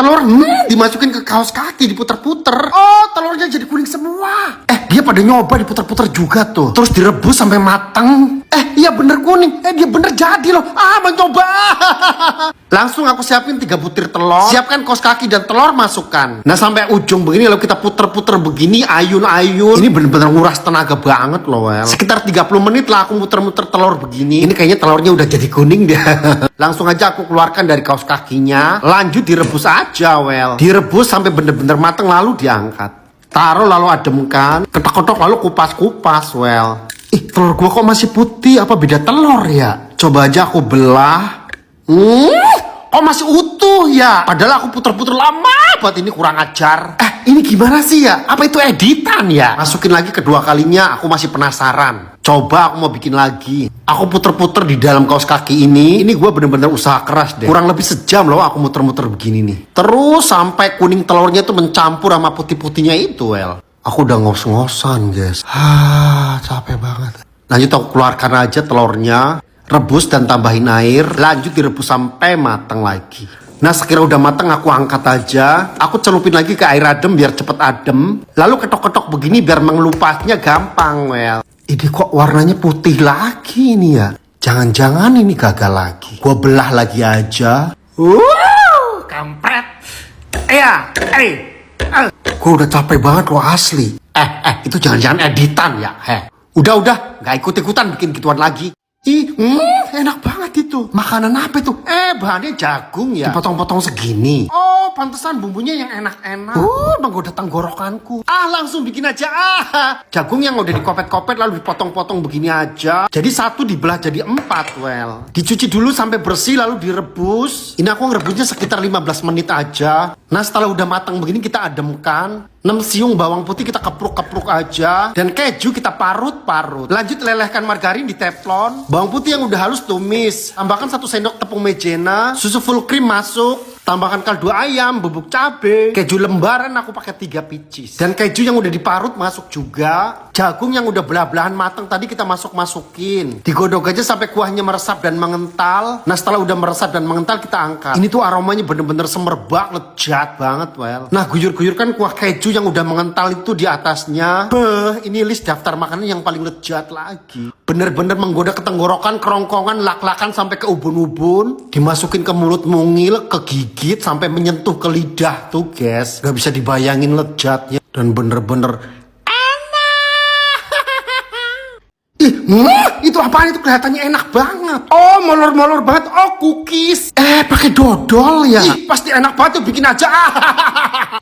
telur dimasukin ke kaos kaki, diputer-puter. Oh, telurnya jadi kuning semua. Dia pada nyoba diputer-puter juga tuh. Terus direbus sampai matang. Iya bener kuning. Dia bener jadi loh. Mencoba. Langsung aku siapin 3 butir telur. Siapkan kaos kaki dan telur masukkan. Nah sampai ujung begini lalu kita puter-puter begini, ayun-ayun. Ini bener-bener nguras tenaga banget loh, Wel. Sekitar 30 menit lah aku muter-muter telur begini. Ini kayaknya telurnya udah jadi kuning deh. Langsung aja aku keluarkan dari kaos kakinya. Lanjut direbus aja, Wel. Direbus sampai bener-bener mateng lalu diangkat. Taruh lalu ademkan. Ketok-ketok lalu kupas-kupas, Wel. Telur gua kok masih putih? Apa beda telur ya? Coba aja aku belah. Kok masih utuh ya? Padahal aku puter-puter lama buat ini, kurang ajar. Ini gimana sih ya? Apa itu editan ya? Masukin lagi kedua kalinya, aku masih penasaran. Coba aku mau bikin lagi. Aku puter-puter di dalam kaos kaki ini. Ini gue bener-bener usaha keras deh. Kurang lebih sejam loh aku muter-muter begini nih. Terus sampai kuning telurnya tuh mencampur sama putih-putihnya itu, Wel. Aku udah ngos-ngosan, guys. Capek banget. Lanjut aku keluarkan aja telurnya. Rebus dan tambahin air. Lanjut direbus sampai matang lagi. Nah sekira udah matang aku angkat aja. Aku celupin lagi ke air adem biar cepet adem. Lalu ketok-ketok begini biar mengelupasnya gampang, Wel. Ini kok warnanya putih lagi ini ya? Jangan-jangan ini gagal lagi. Gua belah lagi aja. Kampret. Gua udah capek banget loh asli. Itu jangan-jangan editan ya? Udah, nggak ikut-ikutan bikin gituan lagi. Enak banget itu. Makanan apa itu? Bahannya jagung ya. Dipotong-potong segini. Oh, pantesan bumbunya yang enak-enak. Menggoda tenggorokanku. Langsung bikin aja. Jagung yang udah dikopet-kopet lalu dipotong-potong begini aja. Jadi 1 dibelah jadi 4, Wel. Dicuci dulu sampai bersih lalu direbus. Ini aku ngerebusnya sekitar 15 menit aja. Nah, setelah udah matang begini kita ademkan. 6 siung bawang putih kita kepruk-kepruk aja. Dan keju kita parut-parut. Lanjut lelehkan margarin di teflon. Bawang putih yang udah halus tumis. Tambahkan 1 sendok tepung maizena. Susu full cream masuk. Tambahkan kaldu ayam, bubuk cabe, keju lembaran aku pakai 3 pieces. Dan keju yang udah diparut masuk juga. Jagung yang udah belah-belahan matang tadi kita masukin. Digodok aja sampai kuahnya meresap dan mengental. Nah setelah udah meresap dan mengental kita angkat. Ini tuh aromanya bener-bener semerbak, lezat banget, Wel. Nah guyur-guyurkan kuah keju yang udah mengental itu di atasnya. Ini list daftar makanan yang paling lezat lagi. Bener-bener menggoda ke tenggorokan, kerongkongan, lak-lakan sampai ke ubun-ubun. Dimasukin ke mulut mungil, ke gigit sampai menyentuh ke lidah tuh, guys. Gak bisa dibayangin lezatnya. Dan bener-bener itu apaan itu, kelihatannya enak banget. Oh, molor-molor banget. Oh, cookies. Pakai dodol ya. Pasti enak banget tuh, bikin aja.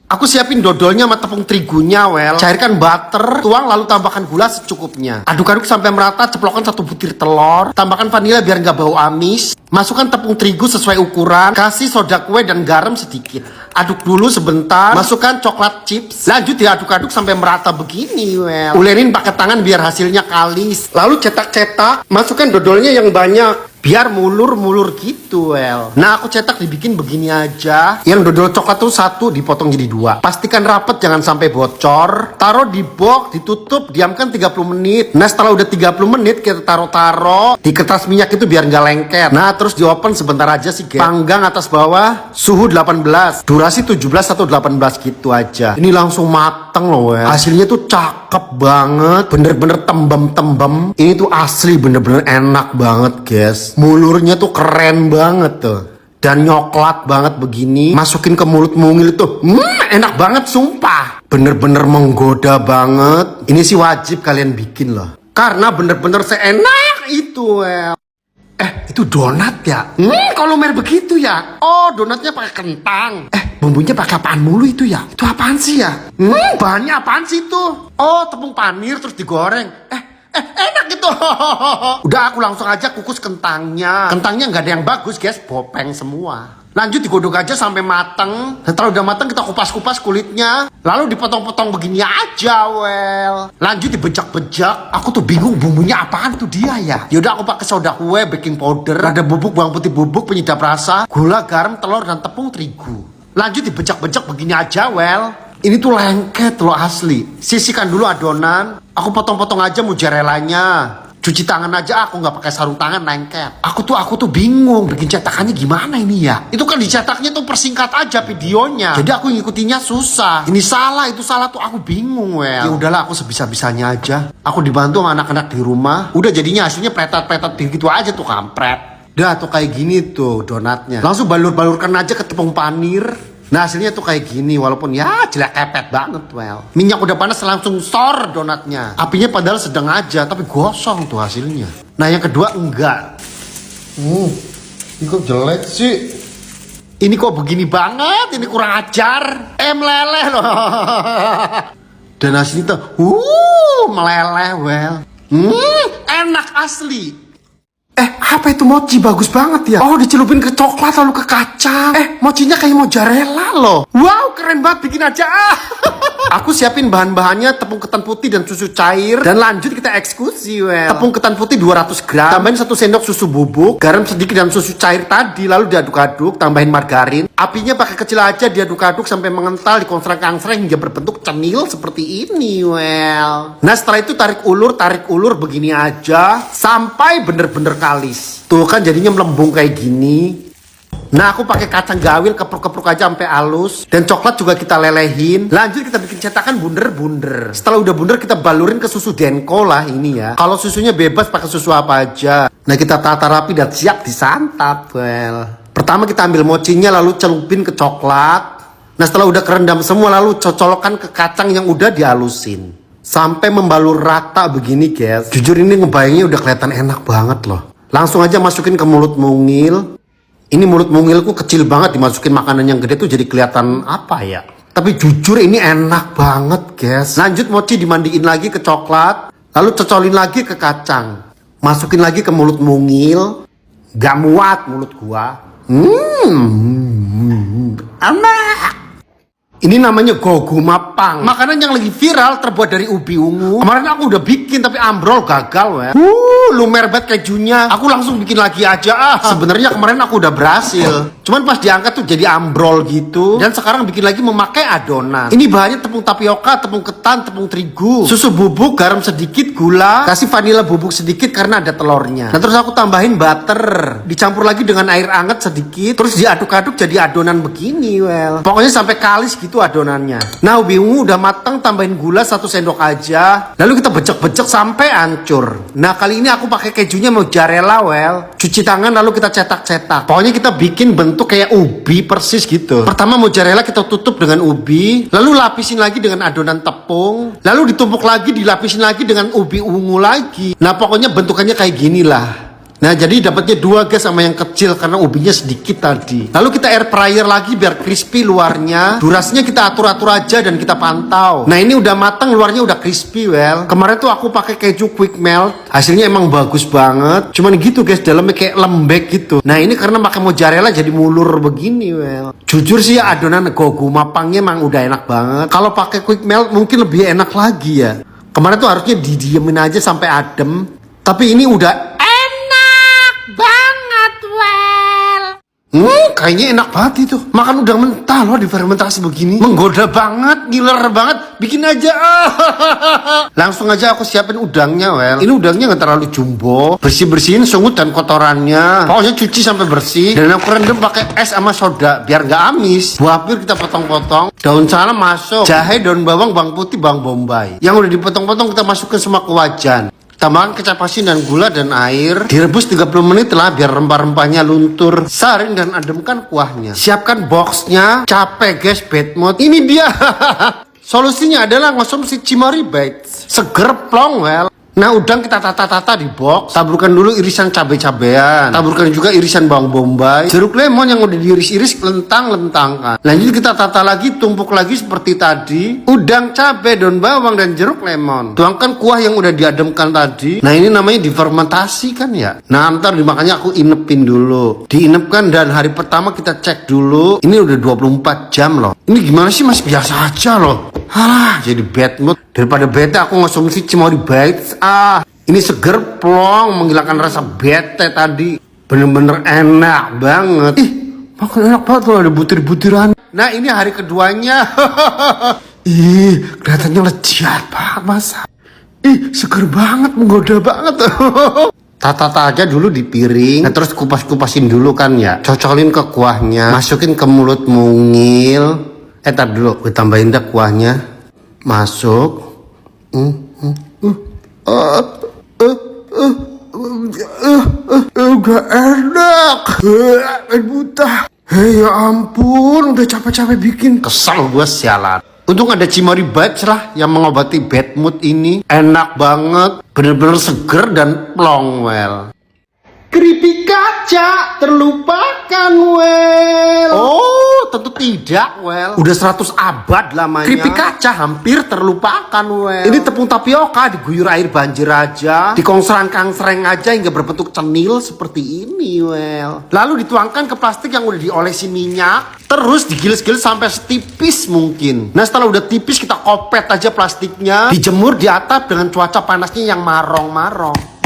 Aku siapin dodolnya sama tepung terigunya, Wel. Cairkan butter, tuang lalu tambahkan gula secukupnya. Aduk-aduk sampai merata, ceplokkan 1 butir telur. Tambahkan vanila biar nggak bau amis. Masukkan tepung terigu sesuai ukuran. Kasih soda kue dan garam sedikit. Aduk dulu sebentar. Masukkan coklat chips. Lanjut diaduk-aduk sampai merata begini, Wel. Ulerin pakai tangan biar hasilnya kalis. Lalu cetak-cetak. Masukkan dodolnya yang banyak. Biar mulur-mulur gitu, Wel. Nah aku cetak dibikin begini aja. Yang dodol coklat tuh 1 dipotong jadi 2. Pastikan rapet jangan sampai bocor. Taruh di box, ditutup, diamkan 30 menit. Nah setelah udah 30 menit kita taruh di kertas minyak itu biar nggak lengket. Nah terus di open sebentar aja sih, guys. Panggang atas bawah, suhu 18. Durasi 17 atau 18 gitu aja. Ini langsung mateng loh, Wel. Hasilnya tuh cakep banget. Bener-bener tembem-tembem. Ini tuh asli bener-bener enak banget, guys. Mulurnya tuh keren banget tuh. Dan nyoklat banget begini. Masukin ke mulut mungil tuh. Enak banget sumpah. Bener-bener menggoda banget. Ini sih wajib kalian bikin loh. Karena bener-bener seenak itu, Wel. Itu donat ya? Kalau mer begitu ya? Oh, donatnya pakai kentang. Bumbunya pakai apaan mulu itu ya? Itu apaan sih ya? Bahannya apaan sih itu? Oh, tepung panir terus digoreng. Enak gitu. Udah aku langsung aja kukus kentangnya. Kentangnya nggak ada yang bagus, guys, bopeng semua. Lanjut digodok aja sampai mateng. Setelah udah mateng kita kupas-kupas kulitnya. Lalu dipotong-potong begini aja, Wel. Lanjut dibejak-bejak. Aku tuh bingung bumbunya apaan tuh dia ya. Yaudah aku pakai soda kue, baking powder, ada bubuk bawang putih bubuk, penyedap rasa, gula, garam, telur dan tepung terigu. Lanjut dibejak-bejak begini aja, Wel. Ini tuh lengket loh asli. Sisihkan dulu adonan. Aku potong-potong aja mozzarellanya. Cuci tangan aja aku nggak pakai sarung tangan, lengket. Aku tuh bingung bikin cetakannya gimana ini ya. Itu kan dicetaknya tuh persingkat aja videonya. Jadi aku ngikutinnya susah. Ini salah, itu salah tuh aku bingung, well. Ya udahlah, aku sebisa-bisanya aja. Aku dibantu sama anak-anak di rumah. Udah jadinya hasilnya pretat-pretat begitu aja tuh, kampret. Dah tuh kayak gini tuh donatnya. Langsung balur-balurkan aja ke tepung panir. Nah hasilnya tuh kayak gini, walaupun ya jelek kepet banget, well. Minyak udah panas langsung sor donatnya. Apinya padahal sedang aja, tapi gosong tuh hasilnya. Nah yang kedua enggak. Ini kok jelek sih? Ini kok begini banget, ini kurang ajar. Meleleh loh. Dan hasilnya tuh, meleleh, well. Enak asli. Apa itu mochi? Bagus banget ya. Oh, dicelupin ke coklat lalu ke kacang. Mochinya kayak mozzarella loh. Wow, keren banget, bikin aja. Aku siapin bahan-bahannya, tepung ketan putih dan susu cair. Dan lanjut kita eksekusi, well. Tepung ketan putih 200 gram. Tambahin 1 sendok susu bubuk, garam sedikit dan susu cair tadi. Lalu diaduk-aduk, tambahin margarin. Apinya pakai kecil aja, diaduk-aduk sampai mengental, dikonsreng-kansreng hingga berbentuk cenil seperti ini, well. Nah setelah itu tarik ulur begini aja sampai bener-bener kalis. Tuh kan jadinya melembung kayak gini. Nah aku pakai kacang gawil, kepruk-kepruk aja sampai halus. Dan coklat juga kita lelehin. Lanjut kita bikin cetakan bunder-bunder. Setelah udah bunder kita balurin ke susu denko lah ini ya. Kalau susunya bebas pakai susu apa aja. Nah kita tata rapi dan siap disantap, well. Pertama kita ambil mochinya lalu celupin ke coklat. Nah setelah udah kerendam semua lalu cocolkan ke kacang yang udah dihalusin. Sampai membalur rata begini guys. Jujur ini ngebayangnya udah kelihatan enak banget loh. Langsung aja masukin ke mulut mungil. Ini mulut mungilku kecil banget, dimasukin makanan yang gede tuh jadi kelihatan apa ya. Tapi jujur ini enak banget guys. Lanjut mochi dimandiin lagi ke coklat. Lalu cocolin lagi ke kacang. Masukin lagi ke mulut mungil. Gak muat mulut gua. Enak. Ini namanya gogumapang. Makanan yang lagi viral terbuat dari ubi ungu. Kemarin aku udah bikin tapi ambrol, gagal, ya. Lumer banget kejunya. Aku langsung bikin lagi aja. Sebenarnya kemarin aku udah berhasil. Cuman pas diangkat tuh jadi ambrol gitu. Dan sekarang bikin lagi memakai adonan. Ini bahannya tepung tapioka, tepung ketan, tepung terigu, susu bubuk, garam sedikit, gula, kasih vanila bubuk sedikit karena ada telurnya. Nah terus aku tambahin butter. Dicampur lagi dengan air hangat sedikit. Terus diaduk-aduk jadi adonan begini, well. Pokoknya sampai kalis gitu adonannya. Nah ubi ungu udah matang, tambahin gula 1 sendok aja. Lalu kita becek-becek sampai hancur. Nah kali ini aku pakai kejunya mozzarella, well. Cuci tangan lalu kita cetak-cetak. Pokoknya kita bikin bentuk kayak ubi persis gitu. Pertama mozzarella kita tutup dengan ubi, lalu lapisin lagi dengan adonan tepung, lalu ditumpuk lagi, dilapisin lagi dengan ubi ungu lagi. Nah pokoknya bentukannya kayak gini lah. Nah jadi dapatnya 2 guys sama yang kecil karena ubinya sedikit tadi. Lalu kita air fryer lagi biar crispy luarnya. Durasinya kita atur-atur aja dan kita pantau. Nah ini udah matang, luarnya udah crispy, well. Kemarin tuh aku pakai keju quick melt. Hasilnya emang bagus banget. Cuman gitu guys, dalamnya kayak lembek gitu. Nah ini karena pakai mozzarella jadi mulur begini, well. Jujur sih ya adonan gogumapangnya emang udah enak banget. Kalau pakai quick melt mungkin lebih enak lagi ya. Kemarin tuh harusnya didiemin aja sampai adem. Tapi ini udah banget, well. Kayaknya enak banget itu. Makan udang mentah loh difermentasi begini. Menggoda banget, ngiler banget. Bikin aja. Langsung aja aku siapin udangnya, well. Ini udangnya gak terlalu jumbo. Bersih-bersihin sungut dan kotorannya. Pokoknya cuci sampai bersih. Dan aku rendam pakai es sama soda biar gak amis. Buah pir kita potong-potong. Daun salam masuk. Jahe, daun bawang, bawang putih, bawang bombay. Yang udah dipotong-potong kita masukkan semua ke wajan. Tambahkan kecap asin dan gula dan air. Direbus 30 menit lah biar rempah-rempahnya luntur. Saring dan ademkan kuahnya. Siapkan boxnya. Capek guys, bad mood. Ini dia. Solusinya adalah ngonsumsi Cimory Bites. Seger plong, well. Nah udang kita tata-tata di box. Taburkan dulu irisan cabai-cabean. Taburkan juga irisan bawang bombay. Jeruk lemon yang udah diiris-iris lentang-lentangkan. Lanjut kita tata lagi, tumpuk lagi seperti tadi. Udang, cabai, daun bawang dan jeruk lemon. Tuangkan kuah yang udah diademkan tadi. Nah ini namanya difermentasi kan ya. Nah ntar dimakannya aku inepin dulu. Diinepkan dan hari pertama kita cek dulu. Ini udah 24 jam loh. Ini gimana sih, masih biasa aja loh. Halah, jadi bad mood. Daripada bete aku ngonsumsi Cimory Bites. Ini seger plong, menghilangkan rasa bete tadi. Bener-bener enak banget. Ih, makan enak banget loh, ada butir-butiran. Nah ini hari keduanya. Ih, kelihatannya lezat banget masa. Ih, seger banget, menggoda banget. Tata aja dulu di piring, nah, terus kupas-kupasin dulu kan ya. Cocolin ke kuahnya, masukin ke mulut mungil. Tar dulu, gue tambahin dah kuahnya. Masuk. Gak enak. Buta. Hei ya ampun, udah capek-capek bikin. Kesel gue sialan. Untung ada Cimory Vibes lah yang mengobati bad mood ini. Enak banget, bener-bener seger dan plong well. Keripik kaca terlupakan well. Oh, tentu tidak well. Udah 100 abad lamanya. Keripik kaca hampir terlupakan well. Ini tepung tapioka diguyur air banjir aja, dikongsrang-kangsreng aja hingga berbentuk cenil seperti ini well. Lalu dituangkan ke plastik yang udah diolesi minyak. Terus digiles-giles sampai setipis mungkin. Nah setelah udah tipis kita kopet aja plastiknya. Dijemur di atap dengan cuaca panasnya yang marong-marong.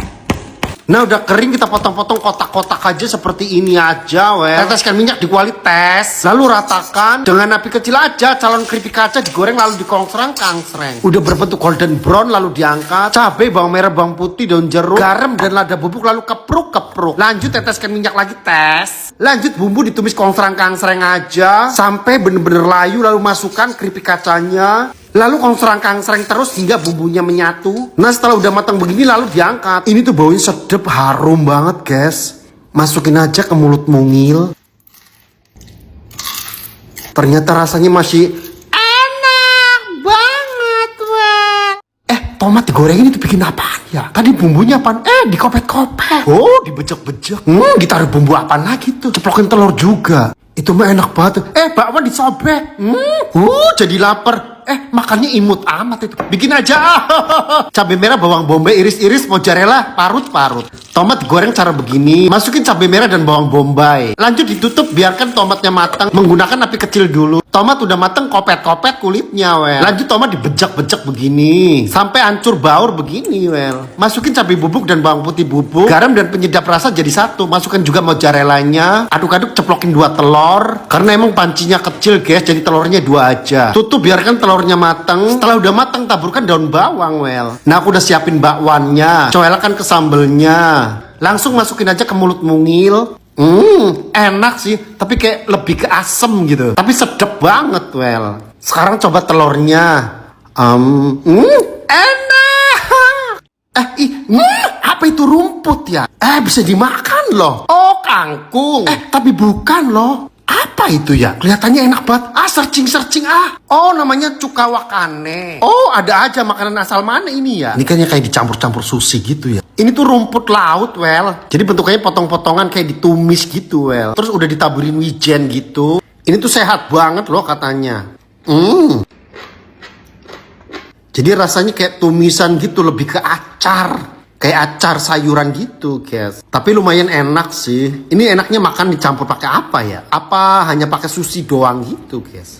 Nah udah kering kita potong-potong kotak-kotak aja seperti ini aja well. Teteskan minyak di kuali tes. Lalu ratakan dengan api kecil aja. Calon keripik kaca digoreng lalu dikongsrang-kangsreng. Udah berbentuk golden brown lalu diangkat. Cabai, bawang merah, bawang putih, daun jeruk, garam dan lada bubuk lalu kepruk-kepruk. Lanjut teteskan minyak lagi tes. Lanjut bumbu ditumis kongsrang-kangsreng aja sampai bener-bener layu lalu masukkan keripik kacanya. Lalu kongsrang-kangsreng terus hingga bumbunya menyatu. Nah setelah udah matang begini lalu diangkat. Ini tuh baunya sedap, harum banget guys. Masukin aja ke mulut mungil. Ternyata rasanya masih enak banget well. Tomat digorengin itu bikin apaan ya? Tadi bumbunya apaan? Dikopek-kopek. Oh dibejek-bejek. Ditaruh bumbu apaan lagi tuh? Ceplokin telur juga. Itu mah enak banget. Bakwan disobek. Jadi lapar. Makannya imut amat itu. Bikin aja. Cabai merah, bawang bombay, iris-iris, mozzarella, parut-parut. Tomat digoreng cara begini. Masukin cabai merah dan bawang bombay. Lanjut ditutup, biarkan tomatnya matang. Menggunakan api kecil dulu. Tomat udah matang, kopet-kopet kulitnya well. Lanjut tomat dibejak-bejak begini. Sampai hancur baur begini well. Masukin cabai bubuk dan bawang putih bubuk. Garam dan penyedap rasa jadi satu. Masukkan juga mozzarellanya. Aduk-aduk, ceplokin 2 telur. Karena emang pancinya kecil guys, jadi telurnya 2 aja. Tutup, biarkan telurnya matang. Setelah udah matang taburkan daun bawang well. Nah aku udah siapin bakwannya. Coelkan ke sambelnya. Langsung masukin aja ke mulut mungil. Enak sih, tapi kayak lebih ke asem gitu. Tapi sedap banget well. Sekarang coba telurnya. Enak. Apa itu rumput ya? Bisa dimakan loh. Oh kangkung. Tapi bukan loh. Apa itu ya? Kelihatannya enak banget. Searching. Oh, namanya cuka wakane. Oh, ada aja makanan asal mana ini ya? Ini kayaknya kayak dicampur-campur sushi gitu ya. Ini tuh rumput laut, well. Jadi bentuknya potong-potongan kayak ditumis gitu, well. Terus udah ditaburin wijen gitu. Ini tuh sehat banget loh katanya. Jadi rasanya kayak tumisan gitu, lebih ke acar. Kayak acar sayuran gitu guys. Tapi lumayan enak sih. Ini enaknya makan dicampur pakai apa ya? Apa hanya pakai sushi doang gitu guys?